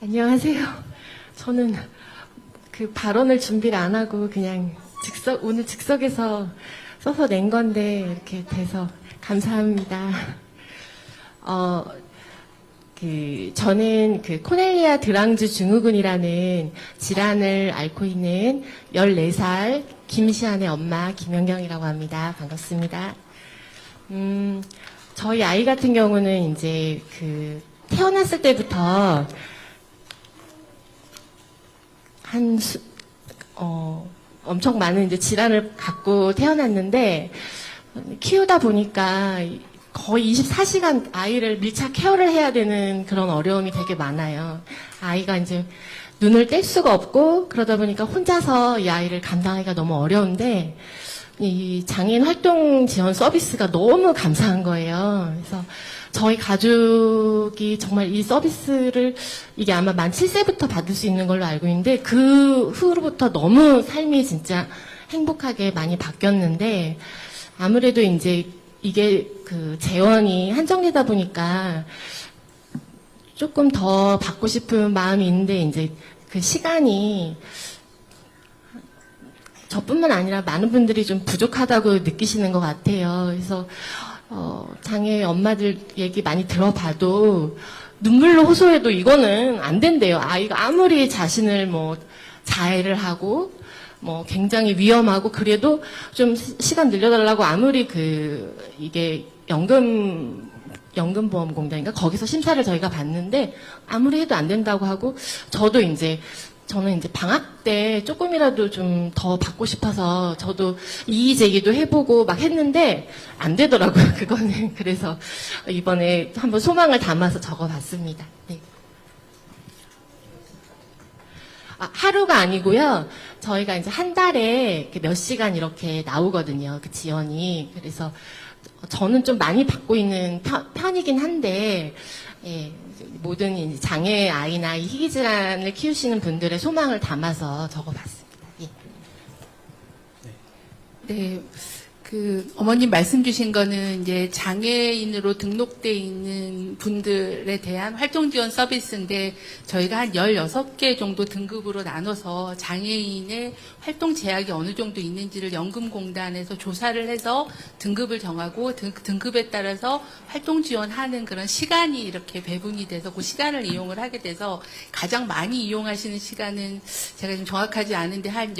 안녕하세요. 저는 그 발언을 준비를 안 하고 그냥 오늘 즉석에서 써서 낸 건데 이렇게 돼서 감사합니다. 저는 그 코넬리아 드랑즈 증후군이라는 질환을 앓고 있는 14살 김시안의 엄마 김연경이라고 합니다. 반갑습니다. 저희 아이 같은 경우는 이제 태어났을 때부터 엄청 많은 이제 질환을 갖고 태어났는데, 키우다 보니까 거의 24시간 아이를 밀착 케어를 해야 되는 그런 어려움이 되게 많아요. 아이가 이제 눈을 뗄 수가 없고, 그러다 보니까 혼자서 이 아이를 감당하기가 너무 어려운데, 이 장애인 활동 지원 서비스가 너무 감사한 거예요. 그래서 저희 가족이 정말 이 서비스를 이게 아마 만 7세부터 받을 수 있는 걸로 알고 있는데 그 후로부터 너무 삶이 진짜 행복하게 많이 바뀌었는데 아무래도 이제 이게 그 재원이 한정되다 보니까 조금 더 받고 싶은 마음이 있는데 이제 그 시간이 저뿐만 아니라 많은 분들이 좀 부족하다고 느끼시는 것 같아요. 그래서 장애 엄마들 얘기 많이 들어봐도 눈물로 호소해도 이거는 안 된대요. 아이가 아무리 자신을 자해를 하고 굉장히 위험하고 그래도 좀 시간 늘려달라고 아무리 이게 연금보험공단인가 거기서 심사를 저희가 봤는데 아무리 해도 안 된다고 하고 저는 이제 방학 때 조금이라도 좀 더 받고 싶어서 저도 이의 제기도 해보고 막 했는데 안 되더라고요, 그거는. 그래서 이번에 한번 소망을 담아서 적어봤습니다. 네. 하루가 아니고요. 저희가 이제 한 달에 몇 시간 이렇게 나오거든요, 그 지원이. 그래서 저는 좀 많이 받고 있는 편이긴 한데, 예, 모든 이제 장애 아이나 이 희귀 질환을 키우시는 분들의 소망을 담아서 적어봤습니다. 예. 네, 어머님 말씀 주신 거는 이제 장애인으로 등록돼 있는 분들에 대한 활동 지원 서비스인데 저희가 한 16개 정도 등급으로 나눠서 장애인의 활동 제약이 어느 정도 있는지를 연금공단에서 조사를 해서 등급을 정하고 등급에 따라서 활동 지원하는 그런 시간이 이렇게 배분이 돼서 그 시간을 이용을 하게 돼서 가장 많이 이용하시는 시간은 제가 좀 정확하지 않은데 한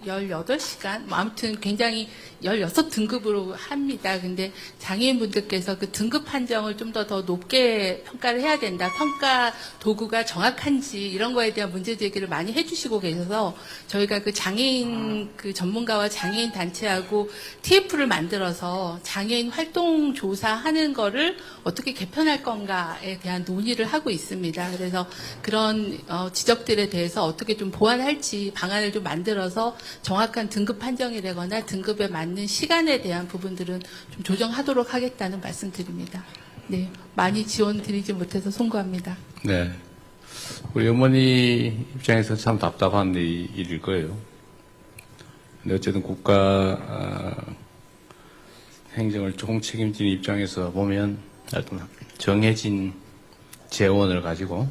18시간? 아무튼 굉장히 16등급으로 합니다. 근데 장애인분들께서 그 등급 판정을 좀 더 높게 평가를 해야 된다. 평가 도구가 정확한지 이런 거에 대한 문제 제기를 많이 해주시고 계셔서 저희가 그 장애인 그 전문가와 장애인 단체하고 TF를 만들어서 장애인 활동 조사하는 거를 어떻게 개편할 건가에 대한 논의를 하고 있습니다. 그래서 그런 지적들에 대해서 어떻게 좀 보완할지 방안을 좀 만들어서 정확한 등급 판정이 되거나 등급에 맞는 시간에 대한 부분들은 좀 조정하도록 하겠다는 말씀드립니다. 네, 많이 지원 드리지 못해서 송구합니다. 네, 우리 어머니 입장에서 참 답답한 일일 거예요. 근데 어쨌든 국가 행정을 조금 책임지는 입장에서 보면 정해진 재원을 가지고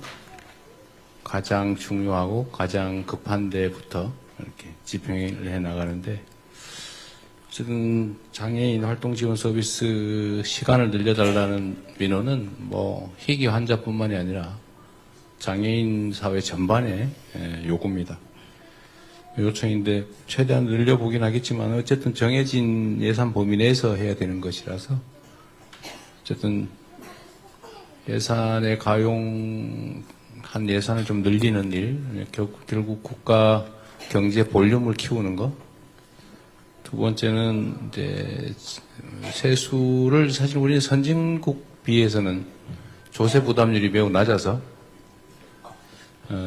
가장 중요하고 가장 급한 데부터 이렇게 집행을 해 나가는데 어쨌든 장애인 활동 지원 서비스 시간을 늘려달라는 민원은 희귀 환자뿐만이 아니라 장애인 사회 전반의 요구입니다. 요청인데 최대한 늘려보긴 하겠지만 어쨌든 정해진 예산 범위 내에서 해야 되는 것이라서 어쨌든 예산에 가용한 예산을 좀 늘리는 일, 결국 국가 경제 볼륨을 키우는 거. 두 번째는 이제 세수를 사실 우리는 선진국 비해서는 조세 부담률이 매우 낮아서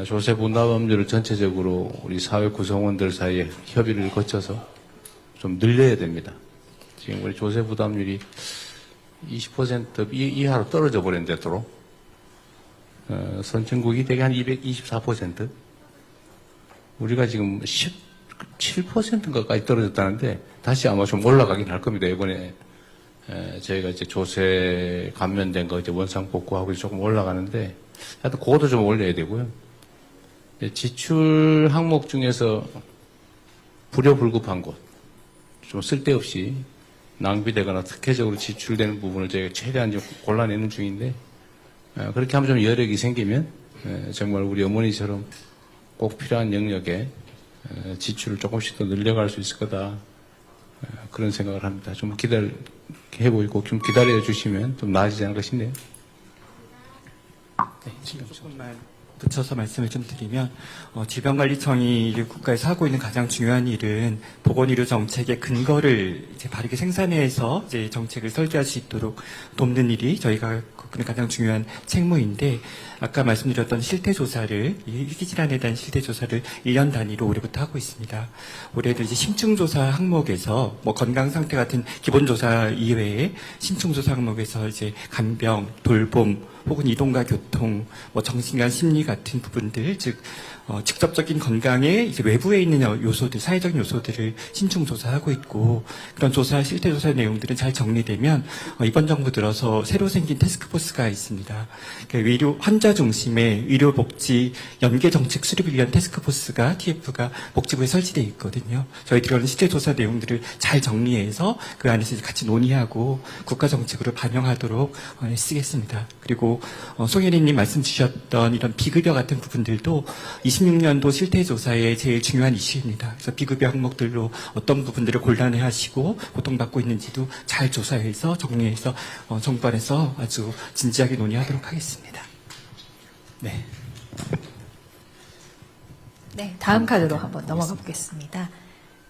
조세 부담률을 전체적으로 우리 사회 구성원들 사이에 협의를 거쳐서 좀 늘려야 됩니다. 지금 우리 조세 부담률이 20% 이하로 떨어져 버린 데도록 선진국이 대개 한 224%. 우리가 지금 17%가까지 떨어졌다는데 다시 아마 좀 올라가긴 할 겁니다. 이번에 저희가 이제 조세 감면된 거 이제 원상 복구하고 조금 올라가는데 하여튼 그것도 좀 올려야 되고요. 지출 항목 중에서 불효불급한 곳, 좀 쓸데없이 낭비되거나 특혜적으로 지출되는 부분을 저희가 최대한 좀 골라내는 중인데, 그렇게 하면 좀 여력이 생기면 정말 우리 어머니처럼 꼭 필요한 영역에 지출을 조금씩 더 늘려갈 수 있을 거다. 그런 생각을 합니다. 좀 해보고 좀 기다려 주시면 좀 나아지지 않을까 싶네요. 네, 조금만 붙여서 말씀을 좀 드리면 질병관리청이 국가에서 하고 있는 가장 중요한 일은 보건의료 정책의 근거를 이제 바르게 생산해서 이제 정책을 설계할 수 있도록 돕는 일이 저희가 겪는 가장 중요한 책무인데, 아까 말씀드렸던 실태조사를, 이 희귀질환에 대한 실태조사를 1년 단위로 올해부터 하고 있습니다. 올해도 이제 심층조사 항목에서 뭐 건강 상태 같은 기본조사 이외에 심층조사 항목에서 이제 간병, 돌봄, 혹은 이동과 교통, 뭐 정신과 심리 같은 부분들, 즉 직접적인 건강에 이제 외부에 있는 요소들, 사회적인 요소들을 심층 조사하고 있고, 그런 조사, 실태 조사 내용들은 잘 정리되면 이번 정부 들어서 새로 생긴 태스크포스가 있습니다. 의료 환자 중심의 의료복지 연계 정책 수립을 위한 태스크포스가 TF가 복지부에 설치되어 있거든요. 저희들이 그런 실태 조사 내용들을 잘 정리해서 그 안에서 같이 논의하고 국가 정책으로 반영하도록 쓰겠습니다. 그리고 송혜리님 말씀 주셨던 이런 비급여 같은 부분들도 26년도 실태조사의 제일 중요한 이슈입니다. 그래서 비급여 항목들로 어떤 부분들을 곤란해하시고 고통받고 있는지도 잘 조사해서 정리해서 정부 안에서 아주 진지하게 논의하도록 하겠습니다. 네. 네, 다음 카드로 한번 넘어가 보겠습니다.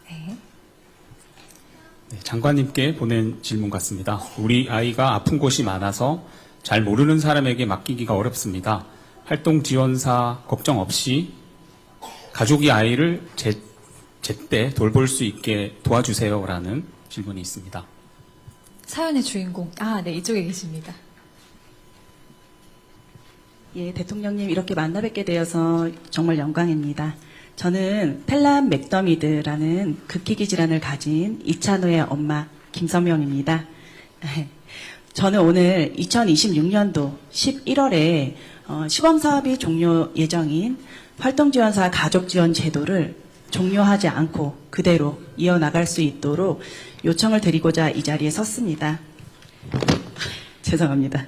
네. 네, 장관님께 보낸 질문 같습니다. 우리 아이가 아픈 곳이 많아서 잘 모르는 사람에게 맡기기가 어렵습니다. 활동 지원사 걱정 없이 가족이 아이를 제때 돌볼 수 있게 도와주세요라는 질문이 있습니다. 사연의 주인공, 네, 이쪽에 계십니다. 예, 대통령님 이렇게 만나 뵙게 되어서 정말 영광입니다. 저는 펠람 맥더미드라는 극희귀 질환을 가진 이찬우의 엄마 김선명입니다. 저는 오늘 2026년도 11월에 시범사업이 종료 예정인 활동지원사 가족지원 제도를 종료하지 않고 그대로 이어나갈 수 있도록 요청을 드리고자 이 자리에 섰습니다. 죄송합니다.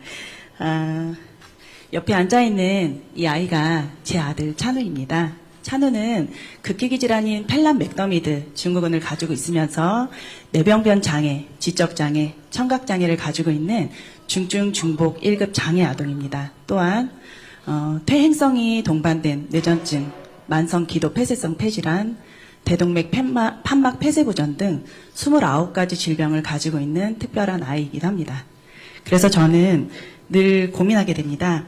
옆에 앉아있는 이 아이가 제 아들 찬우입니다. 찬우는 극희귀 질환인 펠람 맥더미드 증후군을 가지고 있으면서 뇌병변 장애, 지적 장애, 청각 장애를 가지고 있는 중증 중복 1급 장애 아동입니다. 또한 퇴행성이 동반된 뇌전증, 만성 기도 폐쇄성 폐질환, 대동맥 판막 폐쇄부전 등 29가지 질병을 가지고 있는 특별한 아이이기도 합니다. 그래서 저는 늘 고민하게 됩니다.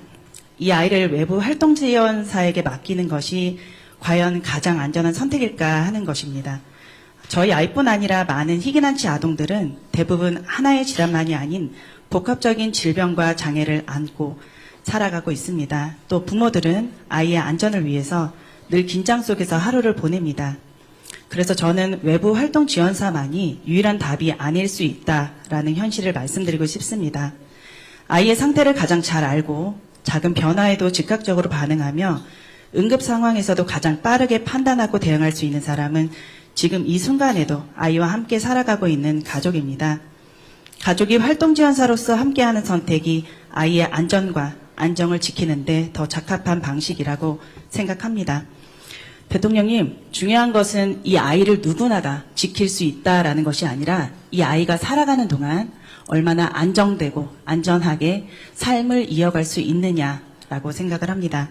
이 아이를 외부 활동지원사에게 맡기는 것이 과연 가장 안전한 선택일까 하는 것입니다. 저희 아이뿐 아니라 많은 희귀난치 아동들은 대부분 하나의 질환만이 아닌 복합적인 질병과 장애를 안고 살아가고 있습니다. 또 부모들은 아이의 안전을 위해서 늘 긴장 속에서 하루를 보냅니다. 그래서 저는 외부 활동 지원사만이 유일한 답이 아닐 수 있다라는 현실을 말씀드리고 싶습니다. 아이의 상태를 가장 잘 알고 작은 변화에도 즉각적으로 반응하며 응급 상황에서도 가장 빠르게 판단하고 대응할 수 있는 사람은 지금 이 순간에도 아이와 함께 살아가고 있는 가족입니다. 가족이 활동지원사로서 함께하는 선택이 아이의 안전과 안정을 지키는데 더 적합한 방식이라고 생각합니다. 대통령님, 중요한 것은 이 아이를 누구나 다 지킬 수 있다라는 것이 아니라 이 아이가 살아가는 동안 얼마나 안정되고 안전하게 삶을 이어갈 수 있느냐라고 생각을 합니다.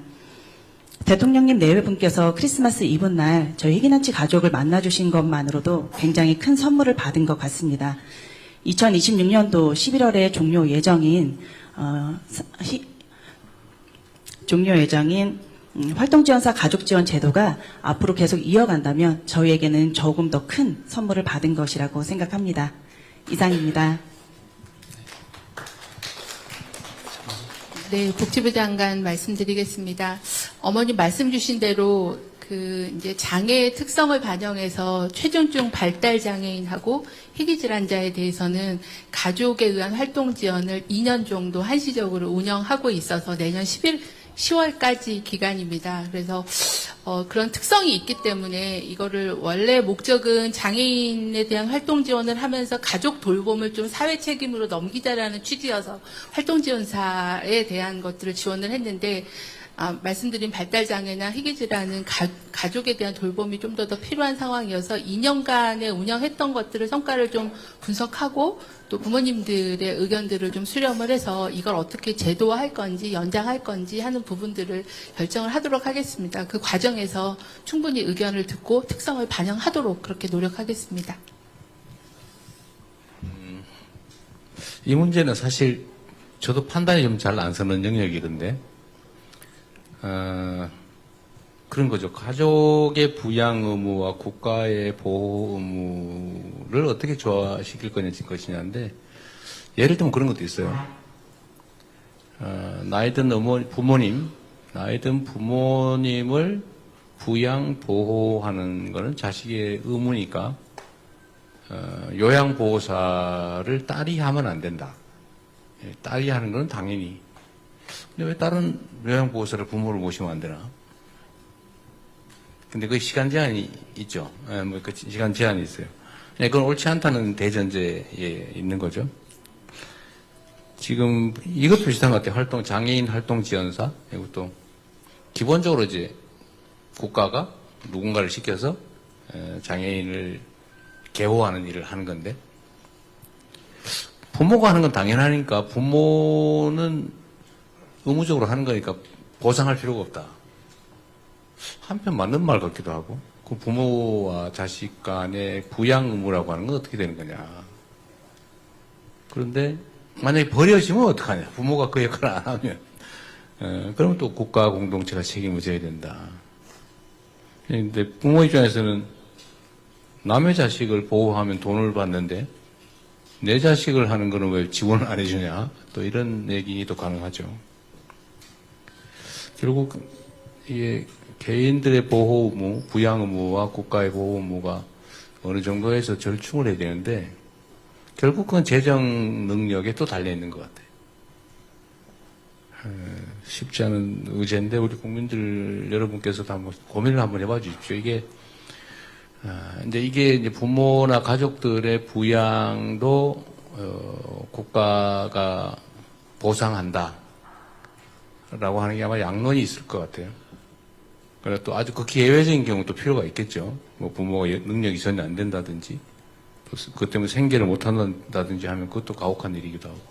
대통령님 내외분께서 크리스마스 이브 날 저희 희귀난치 가족을 만나주신 것만으로도 굉장히 큰 선물을 받은 것 같습니다. 2026년도 11월에 종료 예정인 활동지원사 가족지원 제도가 앞으로 계속 이어간다면 저희에게는 조금 더 큰 선물을 받은 것이라고 생각합니다. 이상입니다. 네, 복지부 장관 말씀드리겠습니다. 어머니 말씀 주신 대로 이제 장애의 특성을 반영해서 최중증 발달 장애인하고 희귀 질환자에 대해서는 가족에 의한 활동 지원을 2년 정도 한시적으로 운영하고 있어서 내년 10월까지 기간입니다. 그래서 그런 특성이 있기 때문에 이거를 원래 목적은 장애인에 대한 활동 지원을 하면서 가족 돌봄을 좀 사회 책임으로 넘기자라는 취지여서 활동 지원사에 대한 것들을 지원을 했는데 말씀드린 발달장애나 희귀질환은 가족에 대한 돌봄이 좀 더 필요한 상황이어서 2년간에 운영했던 것들을 성과를 좀 분석하고 또 부모님들의 의견들을 좀 수렴을 해서 이걸 어떻게 제도화할 건지 연장할 건지 하는 부분들을 결정을 하도록 하겠습니다. 그 과정에서 충분히 의견을 듣고 특성을 반영하도록 그렇게 노력하겠습니다. 이 문제는 사실 저도 판단이 좀 잘 안 서는 영역이던데, 그런 거죠. 가족의 부양 의무와 국가의 보호 의무를 어떻게 조화시킬 것이냐인데, 예를 들면 그런 것도 있어요. 나이든 부모님을 부양, 보호하는 거는 자식의 의무니까, 요양보호사를 딸이 하면 안 된다. 딸이 하는 건 당연히. 근데 왜 다른 요양보호사를 부모를 모시면 안 되나? 근데 그 시간 제한이 있죠. 그 시간 제한이 있어요. 그건 옳지 않다는 대전제에 있는 거죠. 지금 이것도 비슷한 것 같아요. 장애인 활동 지원사. 이것도 기본적으로 이제 국가가 누군가를 시켜서 장애인을 개호하는 일을 하는 건데, 부모가 하는 건 당연하니까 부모는 의무적으로 하는 거니까 보상할 필요가 없다. 한편 맞는 말 같기도 하고, 그 부모와 자식 간의 부양 의무라고 하는 건 어떻게 되는 거냐. 그런데 만약에 버려지면 어떡하냐. 부모가 그 역할을 안 하면. 그러면 또 국가 공동체가 책임을 져야 된다. 근데 부모 입장에서는 남의 자식을 보호하면 돈을 받는데 내 자식을 하는 거는 왜 지원을 안 해주냐. 또 이런 얘기도 가능하죠. 결국 이게 개인들의 보호 의무, 부양 의무와 국가의 보호 의무가 어느 정도에서 절충을 해야 되는데, 결국 그건 재정 능력에 또 달려있는 것 같아요. 쉽지 않은 의제인데 우리 국민들 여러분께서도 한번 고민을 한번 해봐 주십시오. 이게 이제 부모나 가족들의 부양도 국가가 보상한다라고 하는 게 아마 양론이 있을 것 같아요. 그래서 또 아주 극히 예외적인 경우도 필요가 있겠죠. 뭐 부모가 능력이 전혀 안 된다든지, 그것 때문에 생계를 못 한다든지 하면 그것도 가혹한 일이기도 하고.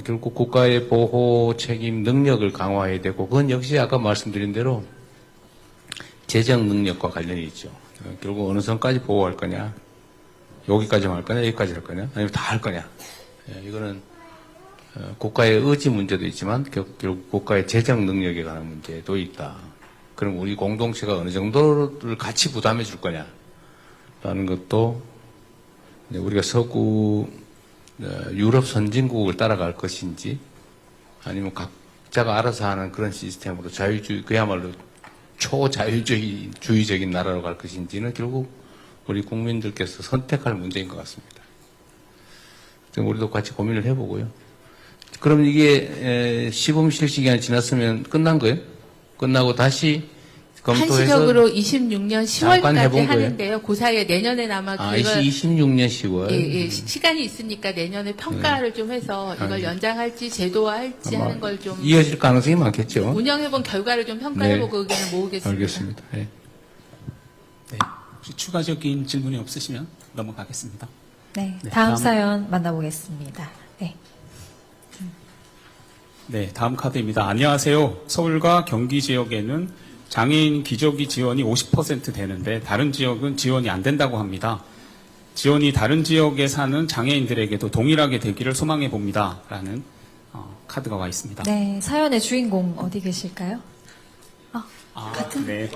결국 국가의 보호 책임 능력을 강화해야 되고, 그건 역시 아까 말씀드린 대로 재정 능력과 관련이 있죠. 결국 어느 선까지 보호할 거냐, 여기까지만 할 거냐, 여기까지 할 거냐, 아니면 다 할 거냐. 이거는 국가의 의지 문제도 있지만 결국 국가의 재정 능력에 관한 문제도 있다. 그럼 우리 공동체가 어느 정도를 같이 부담해 줄 거냐라는 것도, 우리가 서구 유럽 선진국을 따라갈 것인지, 아니면 각자가 알아서 하는 그런 시스템으로 자유주의, 그야말로 초자유주의적인 나라로 갈 것인지는 결국 우리 국민들께서 선택할 문제인 것 같습니다. 우리도 같이 고민을 해보고요. 그럼 이게 시범 실시 기간이 지났으면 끝난 거예요? 끝나고 다시 검토해서 한시적으로 26년 잠깐 10월까지 해본 거예요? 하는데요. 그 사이에 내년에 아마 그걸 26년 10월. 예, 시간이 있으니까 내년에 평가를 좀 해서 이걸 연장할지 제도화할지 하는 걸 좀 이어질 가능성이 많겠죠. 운영해본 결과를 좀 평가해보고 의견을 모으겠습니다. 알겠습니다. 네. 네. 혹시 추가적인 질문이 없으시면 넘어가겠습니다. 네, 네, 다음 다음. 사연 만나보겠습니다. 네. 네, 다음 카드입니다. 안녕하세요. 서울과 경기 지역에는 장애인 기저귀 지원이 50% 되는데 다른 지역은 지원이 안 된다고 합니다. 지원이 다른 지역에 사는 장애인들에게도 동일하게 되기를 소망해 봅니다. 라는 카드가 와 있습니다. 네, 사연의 주인공 어디 계실까요? 같은? 네.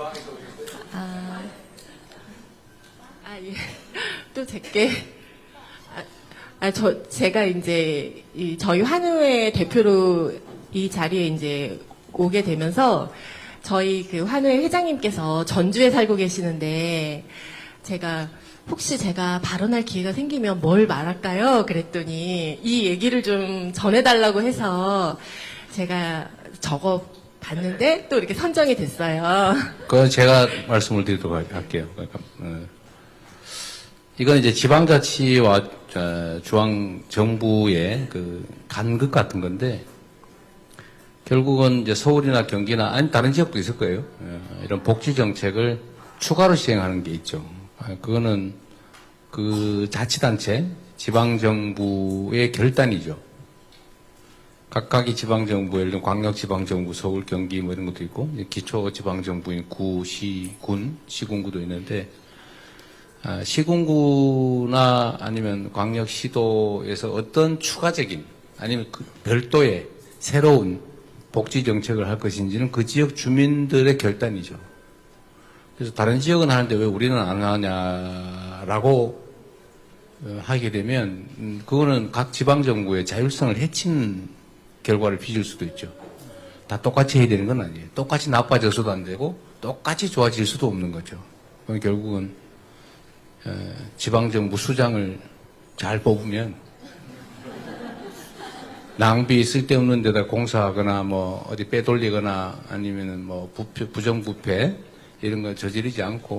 예. 또 제게. 제가 이제, 저희 환우회 대표로 이 자리에 이제 오게 되면서, 저희 그 환우회 회장님께서 전주에 살고 계시는데, 혹시 제가 발언할 기회가 생기면 뭘 말할까요? 그랬더니, 이 얘기를 좀 전해달라고 해서, 제가 적어 봤는데 또 이렇게 선정이 됐어요. 그건 제가 말씀을 드리도록 할게요. 그러니까, 이건 이제 지방자치와 중앙정부의 그 간극 같은 건데, 결국은 이제 서울이나 경기나, 아니, 다른 지역도 있을 거예요. 이런 복지정책을 추가로 시행하는 게 있죠. 그거는 그 자치단체, 지방정부의 결단이죠. 각각의 지방정부, 예를 들면 광역지방정부, 서울, 경기 뭐 이런 것도 있고, 기초지방정부인 구, 시, 군, 시군구도 있는데, 시군구나 아니면 광역시도에서 어떤 추가적인 아니면 그 별도의 새로운 복지정책을 할 것인지는 그 지역 주민들의 결단이죠. 그래서 다른 지역은 하는데 왜 우리는 안 하냐라고 하게 되면, 그거는 각 지방정부의 자율성을 해치는 결과를 빚을 수도 있죠. 다 똑같이 해야 되는 건 아니에요. 똑같이 나빠져서도 안 되고 똑같이 좋아질 수도 없는 거죠. 그럼 결국은 지방정부 수장을 잘 뽑으면 낭비 쓸데없는 데다 공사하거나 뭐 어디 빼돌리거나 아니면은 뭐 부정부패 이런 거 저지르지 않고